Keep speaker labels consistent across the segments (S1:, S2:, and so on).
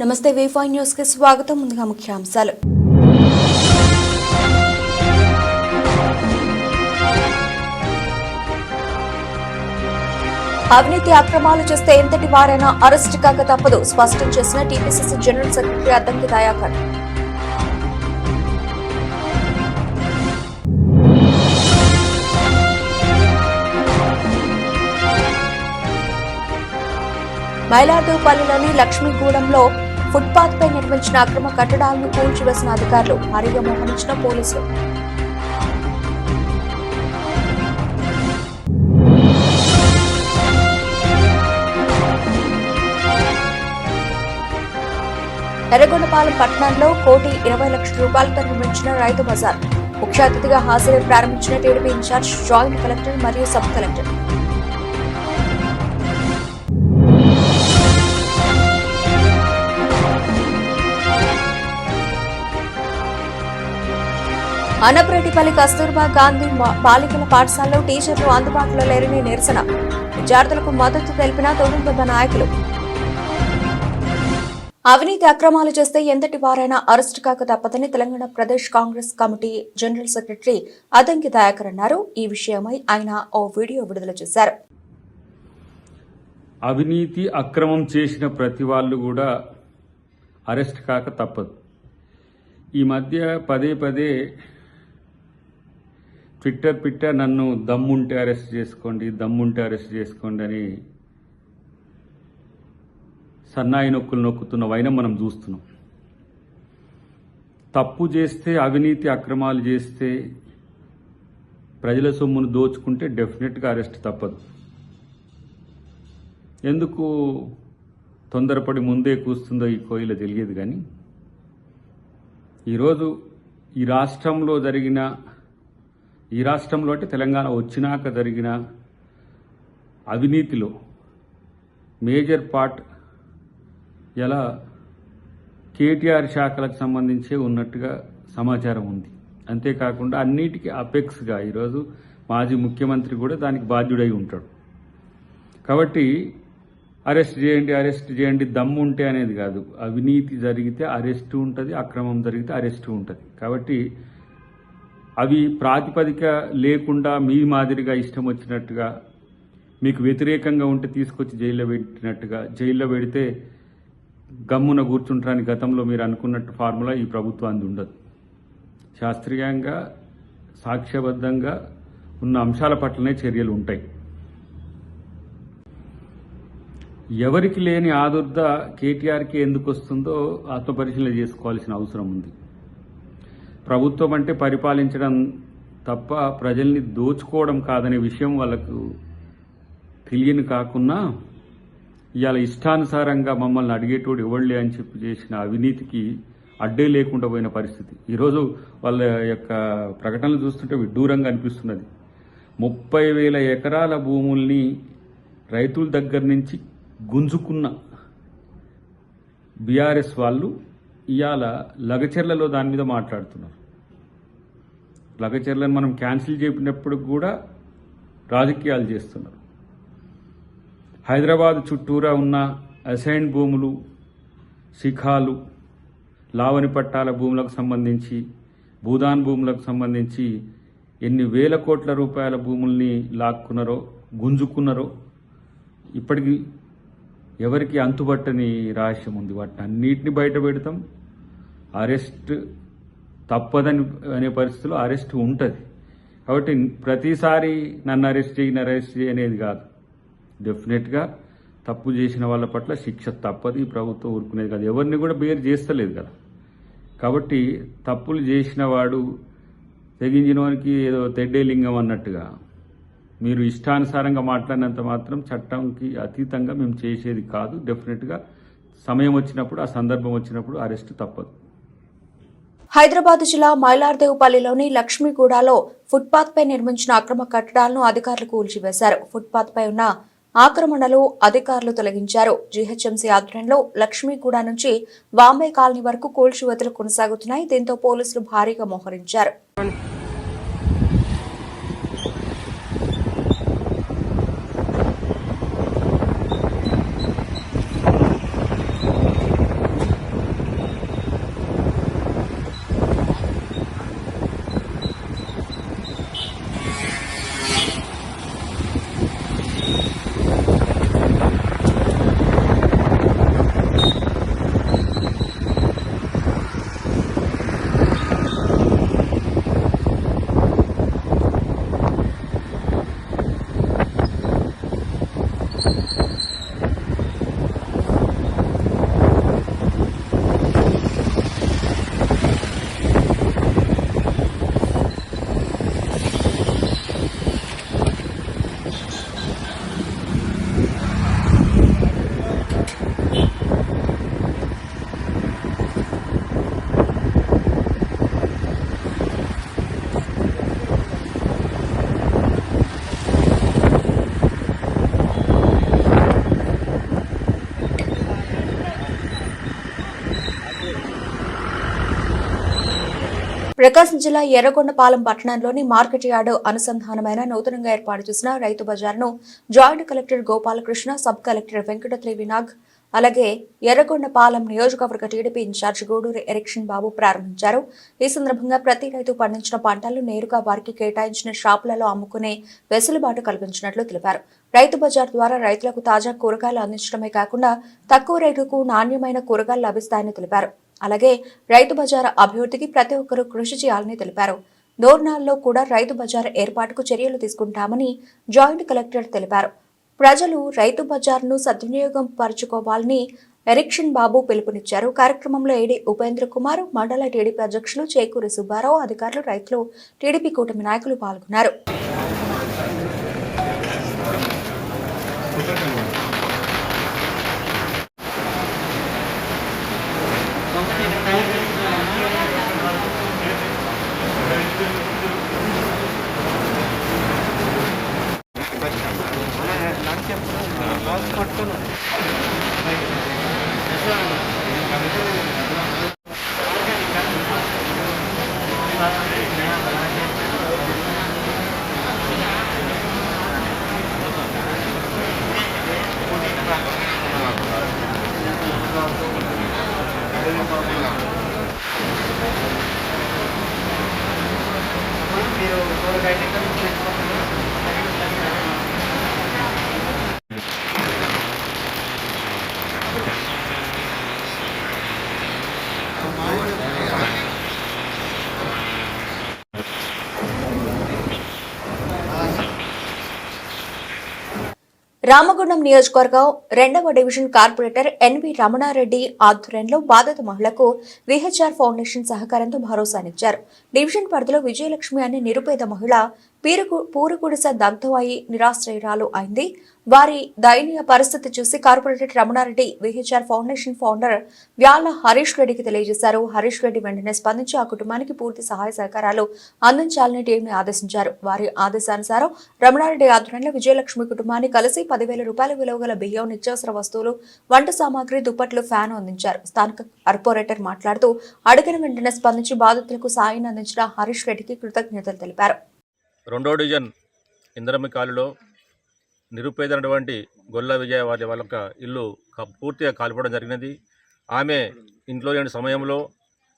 S1: నమస్తే V5 news కి స్వాగతం. ముందుగా ముఖ్యాంశాలు. అవినీతి అక్రమాలు చేస్తే ఎంతటి వారైనా అరెస్ట్ కాక తప్పదు స్పష్టం చేసిన TPCC general secretary Addanki Dayakar. మైలార్దేవుపల్లిలోని లక్ష్మీగూడెంలో ఫుట్పాత్ పై నిర్మించిన అక్రమ కట్టడాలను కూల్చివేసిన అధికారులు, భారీగా మోహరించిన పోలీసులు. ఎర్రగొండపాలెం పట్టణంలో ₹1,20,00,000 నిర్మించిన రైతు బజార్ ముఖ్య అతిథిగా హాజరై ప్రారంభించిన టీడీపీ ఇన్ఛార్జ్ జాయింట్ కలెక్టర్ మరియు సబ్ కలెక్టర్. అన్నపరెడ్డిపల్లి కస్తూర్బా గాంధీ బాలికల పాఠశాలలో టీచర్లు అందుబాటులో లేరని నిరసన, విద్యార్థులకు మద్దతు తెలిపిన తొడుందెబ్బ నాయకులు. అవినీతి అక్రమాలు చేస్తే ఎంతటి వారైనా అరెస్టు కాక తప్పదని Telangana Pradesh Congress committee general secretary Addanki Dayakar అన్నారు. ఈ విషయమై ఆయన ఓ వీడియో విడుదల చేశారు.
S2: అవినీతి అక్రమం చేసిన ప్రతి వాళ్ళు కూడా అరెస్ట్ కాక తప్పదు. ఈ మధ్య పదే పదే ట్విట్టర్ నన్ను దమ్ముంటే అరెస్ట్ చేసుకోండి అని సన్నాయి నొక్కులు నొక్కుతున్న వైనం మనం చూస్తున్నాం. తప్పు చేస్తే, అవినీతి అక్రమాలు చేస్తే, ప్రజల సొమ్మును దోచుకుంటే డెఫినెట్గా అరెస్ట్ తప్పదు. ఎందుకు తొందరపడి ముందే కూస్తుందో ఈ కోయిల తెలియదు. కానీ ఈరోజు ఈ రాష్ట్రంలో అంటే తెలంగాణ వచ్చినాక జరిగిన అవినీతిలో మేజర్ పార్ట్ ఎలా కేటీఆర్ శాఖలకు సంబంధించే ఉన్నట్టుగా సమాచారం ఉంది. అంతేకాకుండా అన్నిటికీ అపెక్స్గా ఈరోజు మాజీ ముఖ్యమంత్రి కూడా దానికి బాధ్యుడై ఉంటాడు. కాబట్టి అరెస్ట్ చేయండి దమ్ము ఉంటే అనేది కాదు. అవినీతి జరిగితే అరెస్టు ఉంటుంది, అక్రమం జరిగితే అరెస్టు ఉంటుంది. కాబట్టి అవి ప్రాతిపదిక లేకుండా మీ మాదిరిగా ఇష్టం వచ్చినట్టుగా మీకు వ్యతిరేకంగా ఉంటే తీసుకొచ్చి జైల్లో పెడితే గమ్మున కూర్చుంటారని గతంలో మీరు అనుకున్నట్టు ఫార్ములా ఈ ప్రభుత్వానికి ఉండదు. శాస్త్రీయంగా సాక్ష్యబద్ధంగా ఉన్న అంశాల పట్లనే చర్యలు ఉంటాయి. ఎవరికి లేని ఆదుర్ద కేటీఆర్కి ఎందుకు వస్తుందో ఆత్మపరిశీలన చేసుకోవాల్సిన అవసరం ఉంది. ప్రభుత్వం అంటే పరిపాలించడం తప్ప ప్రజల్ని దోచుకోవడం కాదనే విషయం వాళ్ళకు తెలియని కాకున్నా ఇవాళ ఇష్టానుసారంగా మమ్మల్ని అడిగేటోడు ఎవళ్లే అని చెప్పి చేసిన అవినీతికి అడ్డే లేకుండా పోయిన పరిస్థితి. ఈరోజు వాళ్ళ యొక్క ప్రకటనలు చూస్తుంటే విడ్డూరంగా అనిపిస్తున్నది. 30,000 ఎకరాల భూముల్ని రైతుల దగ్గర నుంచి గుంజుకున్న బీఆర్ఎస్ వాళ్ళు ఇవాళ లగచెర్లలో దాని మీద మాట్లాడుతున్నారు. లగచెర్లను మనం క్యాన్సిల్ చేసినప్పుడు కూడా రాజకీయాలు చేస్తున్నారు. హైదరాబాద్ చుట్టూరా ఉన్న అసైన్ భూములు, శిఖాలు, లావణి పట్టాల భూములకు సంబంధించి, భూదాన్ భూములకు సంబంధించి ఎన్ని వేల కోట్ల రూపాయల భూముల్ని లాక్కున్నారో, గుంజుకున్నారో ఇప్పటికీ ఎవరికి అంతుబట్టని రహస్యం ఉంది. వాటిని అన్నిటిని బయట పెడతాం. అరెస్ట్ తప్పదని అనే పరిస్థితిలో అరెస్ట్ ఉంటుంది. కాబట్టి ప్రతిసారి నన్ను అరెస్ట్ చేయి అనేది కాదు. డెఫినెట్గా తప్పు చేసిన వాళ్ళ పట్ల శిక్ష తప్పదు. ఈ ప్రభుత్వం ఊరుకునేది కాదు. ఎవరిని కూడా బేర్ చేస్తలేదు కదా. కాబట్టి తప్పులు చేసిన వాడు తెగించిన వానికి ఏదో తెడ్డేలింగం అన్నట్టుగా మీరు ఇష్టానుసారంగా మాట్లాడినంత మాత్రం చట్టంకి అతీతంగా మేము చేసేది కాదు. డెఫినెట్గా సమయం వచ్చినప్పుడు, ఆ సందర్భం వచ్చినప్పుడు అరెస్ట్ తప్పదు.
S1: హైదరాబాద్ జిల్లా మైలార్దేవుపల్లిలోని లక్ష్మీగూడలో ఫుట్పాత్ పై నిర్మించిన అక్రమ కట్టడాలను అధికారులు కూల్చివేశారు. ఫుట్పాత్ పై ఉన్న ఆక్రమణలు అధికారులు తొలగించారు. జీహెచ్ఎంసీ ఆధ్వర్యంలో లక్ష్మీగూడ నుంచి బాంబే కాలనీ వరకు కూల్చివేతలు కొనసాగుతున్నాయి. దీంతో పోలీసులు భారీగా మోహరించారు. ప్రకాశం జిల్లా ఎర్రగొండపాలెం పట్టణంలోని మార్కెట్ యార్డు అనుసంధానమైన నూతనంగా ఏర్పాటు చేసిన రైతు బజార్ను joint collector Gopalakrishna, sub collector Venkatatri Vinag, అలాగే ఎర్రగొండపాలెం నియోజకవర్గ టీడీపీ ఇన్ఛార్జ్ గూడూరి ఎరిక్షన్ బాబు ప్రారంభించారు. ఈ సందర్భంగా ప్రతి రైతు పండించిన పంటలను నేరుగా వారికి కేటాయించిన షాపులలో అమ్ముకునే వెసులుబాటు కల్పించినట్లు తెలిపారు. రైతు బజార్ ద్వారా రైతులకు తాజా కూరగాయలు అందించడమే కాకుండా తక్కువ రేటుకు నాణ్యమైన కూరగాయలు లభిస్తాయని తెలిపారు. అలాగే రైతు బజార్ అభివృద్ధికి ప్రతి ఒక్కరూ కృషి చేయాలని తెలిపారు. దోర్నాల్లో కూడా రైతు బజార్ ఏర్పాటుకు చర్యలు తీసుకుంటామని జాయింట్ కలెక్టర్ తెలిపారు. ప్రజలు రైతు బజార్ను సద్వినియోగం పరుచుకోవాలని ఎరిక్షన్ బాబు పిలుపునిచ్చారు. కార్యక్రమంలో ఏడీ ఉపేంద్ర కుమార్, మండల టీడీపీ అధ్యక్షులు చేకూరి సుబ్బారావు, అధికారులు, రైతులు, టీడీపీ కూటమి నాయకులు పాల్గొన్నారు. రామగుండం నియోజకవర్గం 2వ డివిజన్ కార్పొరేటర్ ఎన్వి రమణారెడ్డి ఆధ్వర్యంలో బాధిత మహిళకు విహెచ్ఆర్ ఫౌండేషన్ సహకారంతో భరోసానిచ్చారు. డివిజన్ పరిధిలో విజయలక్ష్మి అనే నిరుపేద మహిళ పూరుగుడిస దగ్ధం అయి నిరాశ్రయురాలు అయింది. వారి దయనీయ పరిస్థితి చూసి corporator Ramana Reddy VHR foundation founder Vyala Harish రెడ్డికి తెలియజేశారు. హరీష్ రెడ్డి వెంటనే స్పందించి ఆ కుటుంబానికి పూర్తి సహాయ సహకారాలు అందించాలని టీంని ఆదేశించారు. వారి ఆదేశానుసారం రమణారెడ్డి ఆధ్వర్యంలో విజయలక్ష్మి కుటుంబాన్ని కలిసి 10,000 రూపాయల విలువ గల బియ్యం, నిత్యావసర వస్తువులు, వంట సామాగ్రి, దుప్పట్లు, ఫ్యాన్ అందించారు. స్థానిక కార్పొరేటర్ మాట్లాడుతూ అడిగిన వెంటనే స్పందించి బాధితులకు సాయాన్ని అందించిన హరీష్ రెడ్డికి కృతజ్ఞతలు తెలిపారు.
S3: 2వ డివిజన్ ఇంద్రమ్మి కాలులో నిరుపేదైనటువంటి గొల్ల విజయ వారి వాళ్ళ ఇల్లు పూర్తిగా కాలిపోవడం జరిగినది. ఆమె ఇంట్లో లేని సమయంలో,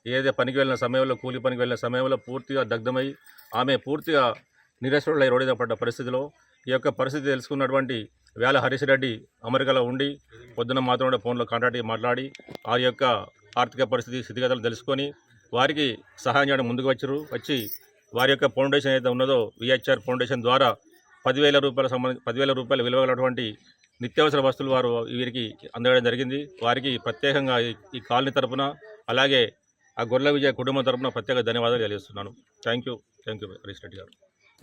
S3: ఏదైతే పనికి వెళ్ళిన సమయంలో, కూలి పనికి వెళ్ళిన సమయంలో పూర్తిగా దగ్ధమై ఆమె పూర్తిగా నిరాశ్రులై రోడ్డు మీద పడ్డ పరిస్థితిలో ఈ యొక్క పరిస్థితి తెలుసుకున్నటువంటి వేల హరీష్ రెడ్డి అమెరికాలో ఉండి పొద్దున మాత్రం ఫోన్లో కాంటాక్ట్ మాట్లాడి ఆ యొక్క ఆర్థిక పరిస్థితి స్థితిగతులు తెలుసుకొని వారికి సహాయం చేయడం ముందుకు వచ్చి వారి యొక్క ఫౌండేషన్ ఏదైతే ఉన్నదో విహెచ్ఆర్ ఫౌండేషన్ ద్వారా 10,000 రూపాయల విలువ గలటువంటి నిత్యావసర వస్తువులు వారు వీరికి అందడం జరిగింది. వారికి ప్రత్యేకంగా ఈ కాలనీ తరపున, అలాగే ఆ గొర్రెల విజయ కుటుంబం తరపున ప్రత్యేక ధన్యవాదాలు తెలియజేస్తున్నాను. థ్యాంక్ యూ హరీష్ రెడ్డి గారు.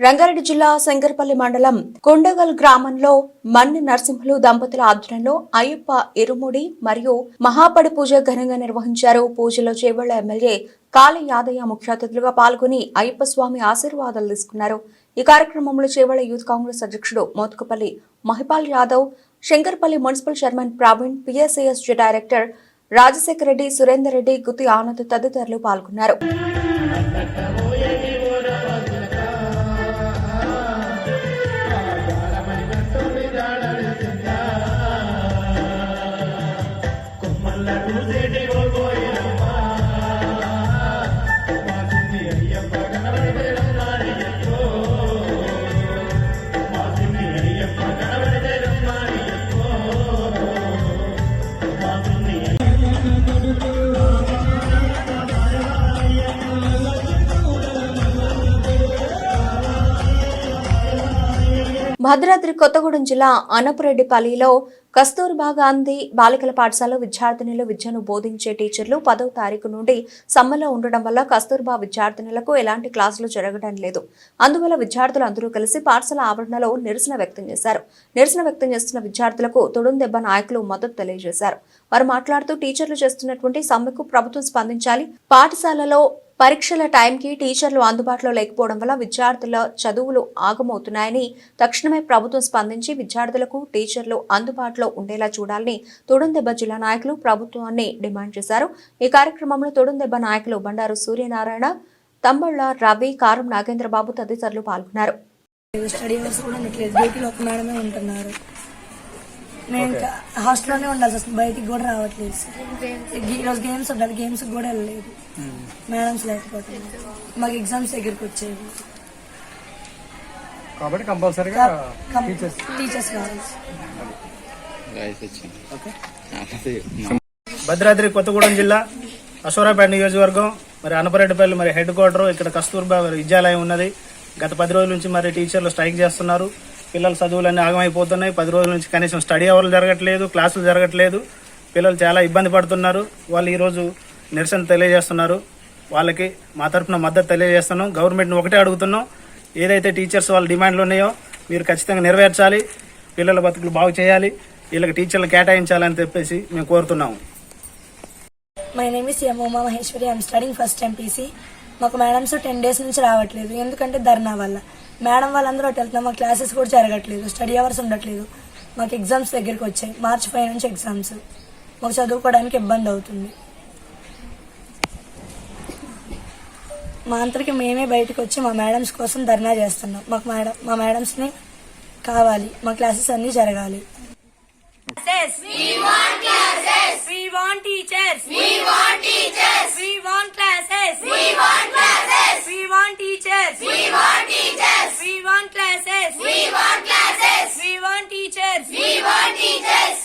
S1: రంగారెడ్డి జిల్లా శంకర్పల్లి మండలం కొండగల్ గ్రామంలో మన్ని నరసింహులు దంపతుల ఆధ్వర్యంలో అయ్యప్ప ఇరుముడి మరియు మహాపడి పూజ ఘనంగా నిర్వహించారు. పూజలో చేవెళ్ల ఎమ్మెల్యే కాళీ యాదయ్య ముఖ్య అతిథులుగా పాల్గొని అయ్యప్ప స్వామి ఆశీర్వాదాలు తీసుకున్నారు. ఈ కార్యక్రమంలో చేవెళ్ల యూత్ కాంగ్రెస్ అధ్యక్షుడు Mothkupalli Mahipal Yadav, Shankarpally municipal chairman Praveen, PSASG director Rajasekhara Reddy, Surender Reddy, Gutti Anand తదితరులు పాల్గొన్నారు. భద్రాద్రి కొత్తగూడెం జిల్లా అనపరెడ్డిపల్లిలో కస్తూర్బా గాంధీ బాలికల పాఠశాలలో విద్యార్థినులు విద్యను బోధించే టీచర్లు 10వ తారీఖు నుండి సమ్మెలో ఉండడం వల్ల కస్తూర్బా విద్యార్థినులకు ఎలాంటి క్లాసులు జరగడం లేదు. అందువల్ల విద్యార్థులు అందరూ కలిసి పాఠశాల ఆవరణలో నిరసన వ్యక్తం చేశారు. నిరసన వ్యక్తం చేస్తున్న విద్యార్థులకు తొడుందెబ్బ నాయకులు మద్దతు తెలియజేశారు. వారు మాట్లాడుతూ టీచర్లు చేస్తున్నటువంటి సమ్మెకు ప్రభుత్వం స్పందించాలి. పాఠశాలలో పరీక్షల టైంకి టీచర్లు అందుబాటులో లేకపోవడం వల్ల విద్యార్థుల చదువులు ఆగమవుతున్నాయని తక్షణమే ప్రభుత్వం స్పందించి విద్యార్థులకు టీచర్లు అందుబాటులో ఉండేలా చూడాలని తొడుందెబ్బ జిల్లా నాయకులు ప్రభుత్వాన్ని డిమాండ్ చేశారు. ఈ కార్యక్రమంలో తొడుందెబ్బ నాయకులు బండారు సూర్యనారాయణ, తమ్మళ్ళ రవి, కారం నాగేంద్రబాబు తదితరులు పాల్గొన్నారు.
S4: స్టడీ అవర్స్ కూడా ఉండట్లేదు, డ్యూటీలో ఒక మేడమే ఉంటున్నారు. మేము ఇంకా హాస్టల్లోనే ఉండాల్సి వస్తుంది, బయటికి కూడా రావట్లేదు సార్. ఈరోజు గేమ్స్ ఉండాలి, గేమ్స్ కూడా వెళ్ళలేదు, మేడమ్స్ లేకపోతే. మాకు ఎగ్జామ్స్ దగ్గరికి వచ్చేవి
S5: కాబట్టి కంపల్సరీగా
S4: టీచర్స్ కావాలి.
S5: భద్రాద్రి కొత్తగూడెం జిల్లా అశోరాపేట నియోజకవర్గం మరి అనపరెడ్డిపల్లి మరి హెడ్ క్వార్టర్ ఇక్కడ కస్తూర్బా విద్యాలయం ఉన్నది. గత 10 రోజుల నుంచి మరి టీచర్లు స్ట్రైక్ చేస్తున్నారు. పిల్లల చదువులన్నీ ఆగమైపోతున్నాయి. 10 రోజుల నుంచి కనీసం స్టడీ అవర్లు జరగట్లేదు, క్లాసులు జరగట్లేదు. పిల్లలు చాలా ఇబ్బంది పడుతున్నారు. వాళ్ళు ఈరోజు నిరసన తెలియజేస్తున్నారు. వాళ్ళకి మా తరఫున మద్దతు తెలియజేస్తున్నాం. గవర్నమెంట్ని ఒకటే అడుగుతున్నాం, ఏదైతే టీచర్స్ వాళ్ళ డిమాండ్లు ఉన్నాయో మీరు ఖచ్చితంగా నెరవేర్చాలి, పిల్లల బతుకులు బాగు చేయాలి, వీళ్ళకి టీచర్లు కేటాయించాలని చెప్పేసి మేము కోరుతున్నాము.
S4: My name is M Uma Maheshwari. I'm studying first MPC. మాకు మేడమ్స్ 10 days నుంచి రావట్లేదు, ఎందుకంటే ధర్నా వల్ల. మేడం వాళ్ళందరూ అటు వెళ్తున్నాం, మా క్లాసెస్ కూడా జరగట్లేదు, స్టడీ అవర్స్ ఉండట్లేదు. మాకు ఎగ్జామ్స్ దగ్గరికి వచ్చాయి, March 5 నుంచి ఎగ్జామ్స్. మాకు చదువుకోవడానికి ఇబ్బంది అవుతుంది. మా అంతరికి మేమే బయటకు వచ్చి మా మేడమ్స్ కోసం ధర్నా చేస్తున్నాం. మాకు మా మేడమ్స్ని కావాలి, మా క్లాసెస్ అన్నీ జరగాలి. We want classes. We want teachers. We want teachers. We want classes. We want classes. We want teachers. We want teachers. We want classes. We want classes. We want teachers. We want teachers.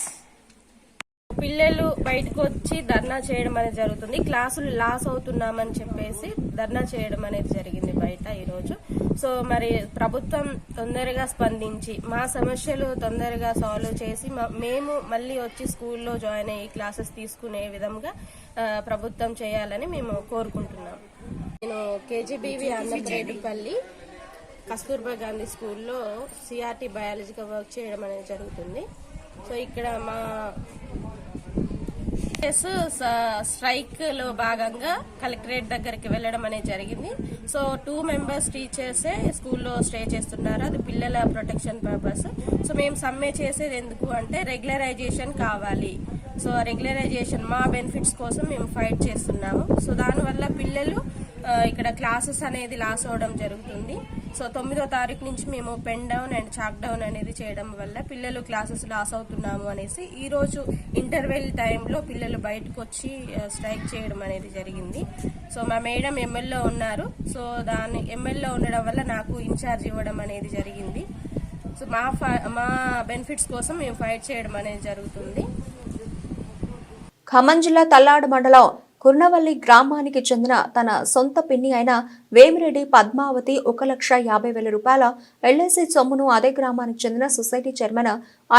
S6: పిల్లలు బయటకు వచ్చి ధర్నా చేయడం అనేది జరుగుతుంది. క్లాసులు loss అవుతున్నామని చెప్పేసి ధర్నా చేయడం అనేది జరిగింది బయట ఈరోజు. సో మరి ప్రభుత్వం తొందరగా స్పందించి మా సమస్యలు తొందరగా సాల్వ్ చేసి మేము మళ్ళీ వచ్చి స్కూల్లో జాయిన్ అయ్యి క్లాసెస్ తీసుకునే విధంగా ప్రభుత్వం చేయాలని మేము కోరుకుంటున్నాం. నేను KGBV అన్నపరెడ్డిపల్లి కస్తూర్బా గాంధీ స్కూల్లో CRT బయాలజీగా వర్క్ చేయడం అనేది జరుగుతుంది. సో ఇక్కడ మా స్ట్రైక్ లో భాగంగా కలెక్టరేట్ దగ్గరికి వెళ్ళడం అనేది జరిగింది. సో 2 members టీచర్సే స్కూల్లో స్టే చేస్తున్నారు, అది పిల్లల ప్రొటెక్షన్ పర్పస్. సో మేము సమ్మె చేసేది ఎందుకు అంటే రెగ్యులరైజేషన్ కావాలి. సో రెగ్యులరైజేషన్ మా బెనిఫిట్స్ కోసం మేము ఫైట్ చేస్తున్నాము. సో దానివల్ల పిల్లలు ఇక్కడ క్లాసెస్ అనేది లాస్ అవడం జరుగుతుంది. సో 9వ తారీఖు నుంచి మేము pen down and chalk down అనేది చేయడం వల్ల పిల్లలు క్లాసెస్ లాస్ అవుతున్నాము అనేసి ఈరోజు ఇంటర్వెల్ టైంలో పిల్లలు బయటకు వచ్చి స్ట్రైక్ చేయడం అనేది జరిగింది. సో మా మేడం MLలో ఉన్నారు. సో దాన్ని MLలో ఉండడం వల్ల నాకు ఇన్ఛార్జ్ ఇవ్వడం అనేది జరిగింది. సో మా బెనిఫిట్స్ కోసం మేము ఫైట్ చేయడం అనేది జరుగుతుంది.
S1: ఖమ్మం జిల్లా తల్లాడ మండలం కుర్నవల్లి గ్రామానికి చెందిన తన సొంత పిన్ని అయిన వేమిరెడ్డి పద్మావతి 1,50,000 రూపాయల LIC సొమ్మును అదే గ్రామానికి చెందిన society chairman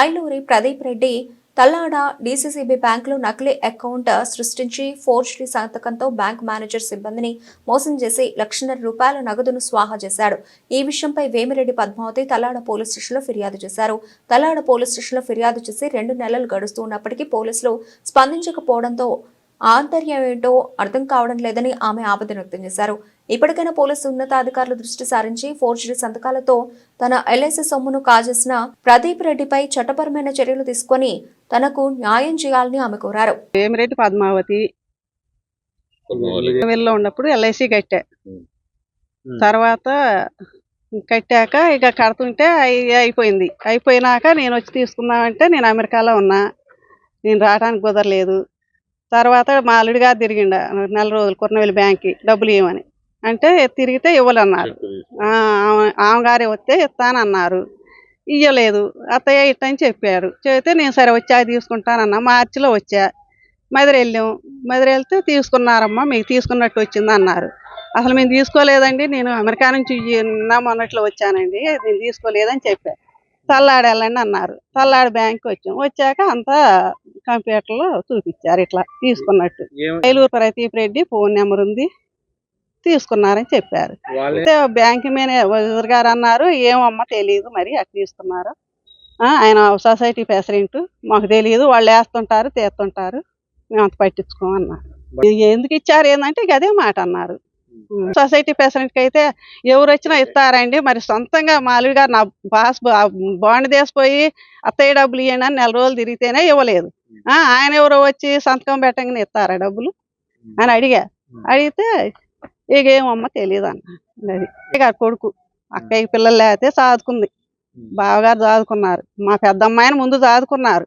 S1: Ailuri Pradeep Reddy Tallada DCCB బ్యాంకులో నకిలీ అకౌంట్ సృష్టించి ఫోర్జరీ సంతకంతో బ్యాంక్ మేనేజర్ సిబ్బందిని మోసం చేసి ₹1,00,000 రూపాయల నగదును స్వాహా చేశాడు. ఈ విషయంపై వేమిరెడ్డి పద్మావతి తల్లాడ పోలీస్ స్టేషన్లో ఫిర్యాదు చేశారు. తల్లాడ పోలీస్ స్టేషన్లో ఫిర్యాదు చేసి 2 నెలలు గడుస్తూ ఉన్నప్పటికీ పోలీసులు స్పందించకపోవడంతో ఆంతర్యం ఏంటో అర్థం కావడం లేదని ఆమె ఆవేదన వ్యక్తం చేశారు. ఇప్పటికైనా పోలీసు ఉన్నతాధికారులు దృష్టి సారించి ఫోర్జరీ సంతకాలతో తన LIC సొమ్మును కాజేసిన ప్రదీప్ రెడ్డిపై చట్టపరమైన చర్యలు తీసుకొని తనకు న్యాయం చేయాలని ఆమె కోరారు.
S7: వేమిరెడ్డి పద్మావతి వెళ్ళలో ఉన్నప్పుడు LIC కట్టా. తర్వాత కట్టాక ఇక కడుతుంటే అయిపోయింది. అయిపోయినాక నేను వచ్చి తీసుకుందామంటే నేను అమెరికాలో ఉన్నా, నేను రావడానికి కుదరలేదు. తర్వాత మా అల్లుడి గారు తిరిగిండ 4 రోజులు కుర్నవెల్లి బ్యాంక్కి డబ్బులు ఇవ్వమని అంటే తిరిగితే ఇవ్వలన్నారు. ఆమె గారే వస్తే ఇస్తానన్నారు, ఇవ్వలేదు. అత్తయ్య ఇట్టని చెప్పారు. చెబితే నేను సరే వచ్చాక తీసుకుంటానన్నా. మార్చిలో వచ్చా, మదిరి వెళ్ళాం. మదిరి వెళ్తే తీసుకున్నారమ్మా, మీకు తీసుకున్నట్టు వచ్చింది అన్నారు. అసలు మేము తీసుకోలేదండి, నేను అమెరికా నుంచి మొన్నట్లో వచ్చానండి, నేను తీసుకోలేదని చెప్పాను. తల్లాడు వెళ్ళండి అన్నారు. తల్లాడు బ్యాంక్కి వచ్చాం. వచ్చాక అంతా కంప్యూటర్లో చూపించారు ఇట్లా తీసుకున్నట్టు. ఐలూరు ప్రదీప్ రెడ్డి ఫోన్ నెంబర్ ఉంది, తీసుకున్నారని చెప్పారు. బ్యాంక్ మేనేజర్ గారు అన్నారు, ఏమమ్మా తెలియదు మరి అట్లా తీసుకున్నారు, ఆయన సొసైటీ ప్రెసిడెంట్, మాకు తెలియదు, వాళ్ళు వేస్తుంటారు తీస్తుంటారు, మేము అంత పట్టించుకోమన్నారు. ఎందుకు ఇచ్చారు ఏంటంటే ఇక అదే మాట అన్నారు. సొసైటీ ప్రెసిడెంట్కి అయితే ఎవరు వచ్చినా ఇస్తారండి, మరి సొంతంగా మాలువి గారు నా బాండ్ తీసిపోయి అత్తయ్య డబ్బులు ఇవ్వండి అని 4 రోజులు తిరిగితేనే ఇవ్వలేదు. ఆయన ఎవరో వచ్చి సంతకం పెట్టగానే ఇస్తారా డబ్బులు అని అడిగా. అడిగితే ఇక ఏమమ్మ తెలియదు అన్న. అది గారు కొడుకు అక్కయ్య పిల్లలు లేకపోతే సాదుకుంది. బావగారు చదువుకున్నారు. మా పెద్దమ్మాయిని ముందు చదువుకున్నారు.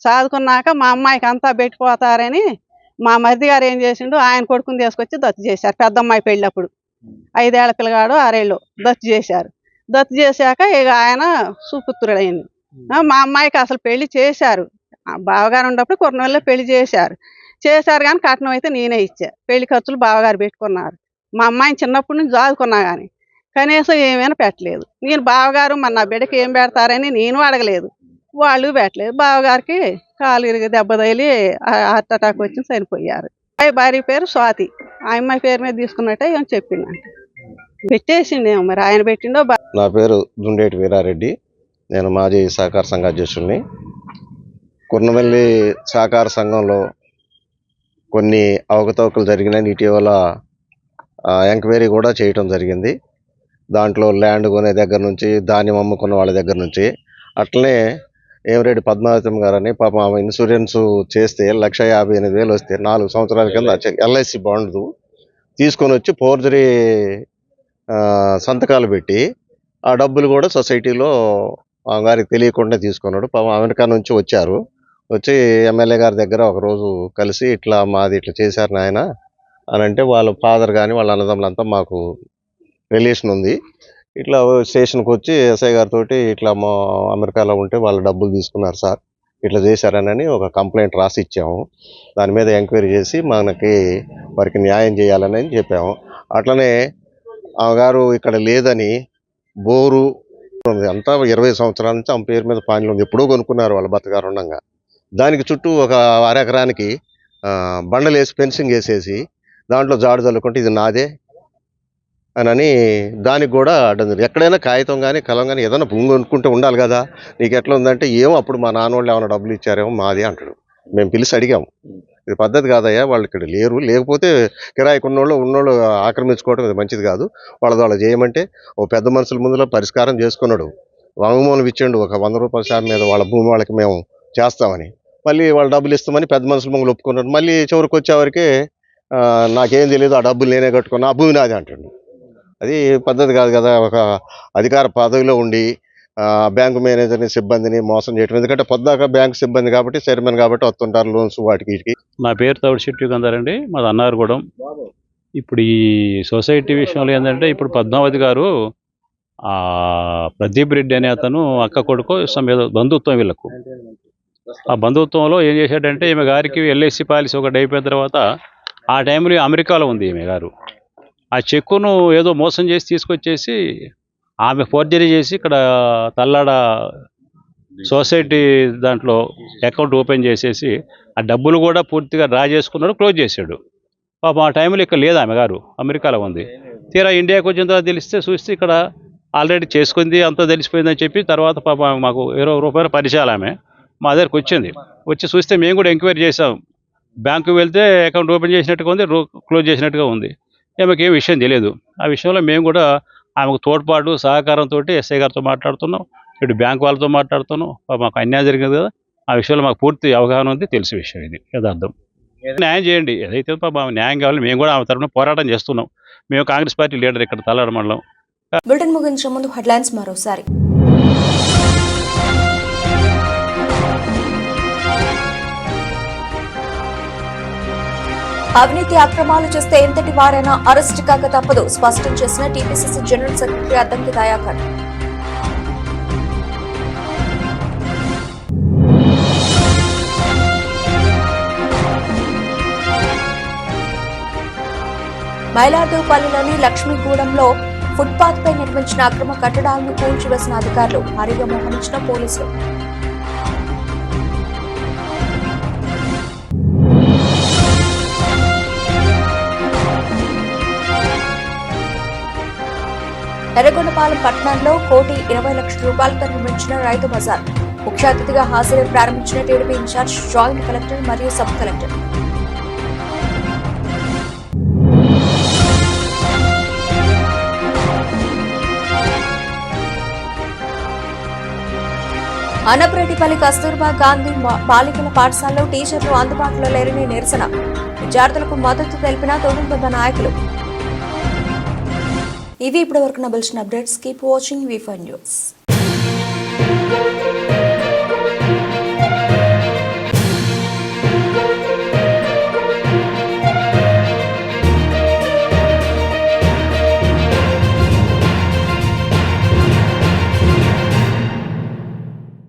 S7: చదువుకున్నాక మా అమ్మాయికి అంతా పెట్టిపోతారని మా మరిది గారు ఏం చేసిండు, ఆయన కొడుకుని తీసుకొచ్చి దత్తు చేశారు. పెద్దమ్మాయి పెళ్ళప్పుడు 5 ఏళ్ల పిల్లగాడు 6 ఏళ్ళు దత్తు చేశారు. దత్తు చేశాక ఇక ఆయన సుపుత్రుడైంది. మా అమ్మాయికి అసలు పెళ్లి చేశారు. బావగారు ఉన్నప్పుడు కొరనూలులో పెళ్లి చేశారు కానీ కట్నం అయితే నేనే ఇచ్చా. పెళ్లి ఖర్చులు బావగారు పెట్టుకున్నారు. మా అమ్మాయిని చిన్నప్పటి నుంచి చదువుకున్నా కానీ కనీసం ఏమైనా పెట్టలేదు. నేను బావగారు మన నా బిడ్డకి ఏం పెడతారని నేను అడగలేదు, వాళ్ళు పెట్టలేదు. బావగారికి కాలు ఇరిగి దెబ్బ తగిలి హార్ట్ అటాక్ వచ్చి చనిపోయారు. భార్య పేరు స్వాతి. ఆ అమ్మాయి పేరు మీద తీసుకున్నట్టే ఏం చెప్పిందంట. పెట్టేసిండేమో మరి ఆయన పెట్టిండో.
S8: నా పేరు దుండేటి వీరారెడ్డి. నేను మాజీ సహకార సంఘ అధ్యక్షుడిని. కుర్నవెల్లి సహకార సంఘంలో కొన్ని అవకతవకలు జరిగినాయి. ఇటీవల ఎంక్వైరీ కూడా చేయటం జరిగింది. దాంట్లో ల్యాండ్ కొనే దగ్గర నుంచి ధాన్యం అమ్ముకున్న వాళ్ళ దగ్గర నుంచి. అట్లనే ఏమిరెడ్డి పద్మావతం గారని పాపం ఆమె ఇన్సూరెన్స్ చేస్తే 1,58,000 వస్తే 4 సంవత్సరాల కింద LIC బాండ్ తీసుకొని వచ్చి ఫోర్జరీ సంతకాలు పెట్టి ఆ డబ్బులు కూడా సొసైటీలో గారికి తెలియకుండా తీసుకున్నాడు. పాపం అమెరికా నుంచి వచ్చారు. వచ్చి ఎమ్మెల్యే గారి దగ్గర ఒకరోజు కలిసి ఇట్లా మాది ఇట్లా చేశారు నాయన అని అంటే, వాళ్ళ ఫాదర్ కానీ వాళ్ళ అన్నదమ్ములంతా మాకు రిలేషన్ ఉంది, ఇట్లా స్టేషన్కి వచ్చి ఎస్ఐ గారితో ఇట్లా మా అమెరికాలో ఉంటే వాళ్ళు డబ్బులు తీసుకున్నారు సార్, ఇట్లా చేశారని ఒక కంప్లైంట్ రాసి ఇచ్చాము. దాని మీద ఎంక్వైరీ చేసి మనకి వారికి న్యాయం చేయాలని చెప్పాము. అట్లనే ఆమె గారు ఇక్కడ లేదని బోరు అంతా 20 సంవత్సరాల నుంచి ఆమె పేరు మీద పానీలు ఉంది. ఎప్పుడూ కొనుక్కున్నారు వాళ్ళ భర్తగారు ఉండగా. దానికి చుట్టూ ఒక 1/2 ఎకరానికి బండలు వేసి ఫెన్సింగ్ వేసేసి దాంట్లో జాడు చల్లుకుంటే ఇది నాదే అని దానికి కూడా అడ్డం. ఎక్కడైనా కాగితం కానీ కలం కానీ ఏదైనా భూమి కొనుక్కుంటే ఉండాలి కదా, నీకు ఎట్లా ఉందంటే ఏమో అప్పుడు మా నాన్న వాళ్ళు ఏమైనా డబ్బులు ఇచ్చారేమో మాది అంటాడు. మేము పిలిచి అడిగాము, ఇది పద్ధతి కాదయ్యా, వాళ్ళు ఇక్కడ లేరు, లేకపోతే కిరాయికి ఉన్నోళ్ళు ఆక్రమించుకోవడం ఇది మంచిది కాదు, వాళ్ళ చేయమంటే ఓ పెద్ద మనుషుల ముందులో పరిష్కారం చేసుకున్నాడు. వాంగ్మూలం ఇచ్చిండు ఒక 100 రూపాయల శాతం మీద వాళ్ళ భూమి వాళ్ళకి మేము చేస్తామని. మళ్ళీ వాళ్ళు డబ్బులు ఇస్తామని పెద్ద మనుషుల ముందు ఒప్పుకున్నాడు. మళ్ళీ చివరికి వచ్చేవరకే నాకేం తెలియదు, ఆ డబ్బులు నేనే కట్టుకున్నా, ఆ భూమి నాది అంటాడు. అది పద్ధతి కాదు కదా. ఒక అధికార పదవిలో ఉండి బ్యాంకు మేనేజర్ని సిబ్బందిని మోసం చేయటం. ఎందుకంటే పొద్దాక బ్యాంకు సిబ్బంది కాబట్టి చైర్మన్ కాబట్టి వస్తుంటారు లోన్స్ వాటికి.
S9: నా పేరు తౌడి చెట్టు గంధారండి, మాది అన్నారగూడెం. ఇప్పుడు ఈ సొసైటీ విషయంలో ఏంటంటే, ఇప్పుడు పద్మావతి గారు ప్రదీప్ రెడ్డి అనే అతను అక్క కొడుకు ఏదో బంధుత్వం వీళ్ళకు. ఆ బంధుత్వంలో ఏం చేశాడంటే, ఈమె గారికి LIC పాలసీ ఒకటి అయిపోయిన తర్వాత ఆ టైంలో అమెరికాలో ఉంది ఈమె గారు. ఆ చెక్కును ఏదో మోసం చేసి తీసుకొచ్చేసి ఆమె ఫోర్జరీ చేసి ఇక్కడ తల్లాడ సొసైటీ దాంట్లో అకౌంట్ ఓపెన్ చేసేసి ఆ డబ్బులు కూడా పూర్తిగా డ్రా చేసుకున్నాడు, క్లోజ్ చేశాడు. పాపం ఆ టైంలో ఇక్కడ లేదు ఆమె గారు, అమెరికాలో ఉంది. తీరా ఇండియాకి వచ్చిన తర్వాత చూస్తే ఇక్కడ ఆల్రెడీ చేసుకుంది, అంతా తెలిసిపోయిందని చెప్పి తర్వాత పాపం మాకు 20 రూపాయలు పరిచయాలు ఆమె మా దగ్గరికి వచ్చి చూస్తే మేము కూడా ఎంక్వైరీ చేసాం. బ్యాంకు వెళ్తే అకౌంట్ ఓపెన్ చేసినట్టుగా ఉంది, క్లోజ్ చేసినట్టుగా ఉంది. ఆమెకు ఏం విషయం తెలియదు. ఆ విషయంలో మేము కూడా ఆమెకు తోడ్పాటు సహకారంతో ఎస్ఐ గారితో మాట్లాడుతున్నాం, ఇటు బ్యాంకు వాళ్ళతో మాట్లాడుతున్నాం. మాకు అన్యాయం జరిగింది కదా, ఆ విషయంలో మాకు పూర్తి అవగాహన ఉంది, తెలిసే విషయం ఇది యథార్థం. న్యాయం చేయండి, ఏదైతే న్యాయం కావాలి. మేము కూడా ఆమె తరఫున పోరాటం చేస్తున్నాం. మేము కాంగ్రెస్ పార్టీ లీడర్ ఇక్కడ తల్లాడ మండలం.
S1: బులెటిన్ ముగించే ముందు హెడ్లైన్స్ మరోసారి. అవినీతి అక్రమాలు చేస్తే ఎంతటి వారైనా అరెస్ట్ కాక తప్పదు, స్పష్టం చేసిన TPCC general secretary Addanki Dayakar. మైలార్దేవుపల్లిలోని లక్ష్మీగూడెంలో ఫుట్పాత్ పై నిర్మించిన అక్రమ కట్టడాలను కూల్చివేసిన అధికారులు, భారీగా మోహరించిన పోలీసులు. ఎర్రగొండపాలెం పట్టణంలో 1,20 లక్షల రూపాయలతో నిర్మించిన రైతు బజార్ ముఖ్య అతిథిగా హాజరై ప్రారంభించిన టీడీపీ ఇన్ఛార్జ్ జాయింట్ కలెక్టర్ మరియు సబ్ కలెక్టర్. అన్నపరెడ్డిపల్లి కస్తూర్బా గాంధీ బాలికల పాఠశాలలో టీచర్లు అందుబాటులో లేరని నిరసన, విద్యార్థులకు మద్దతు తెలిపిన తొడుంబ నాయకులు. ఇవి ఇప్పటివరకు నా bulletin updates. Keep watching V five news.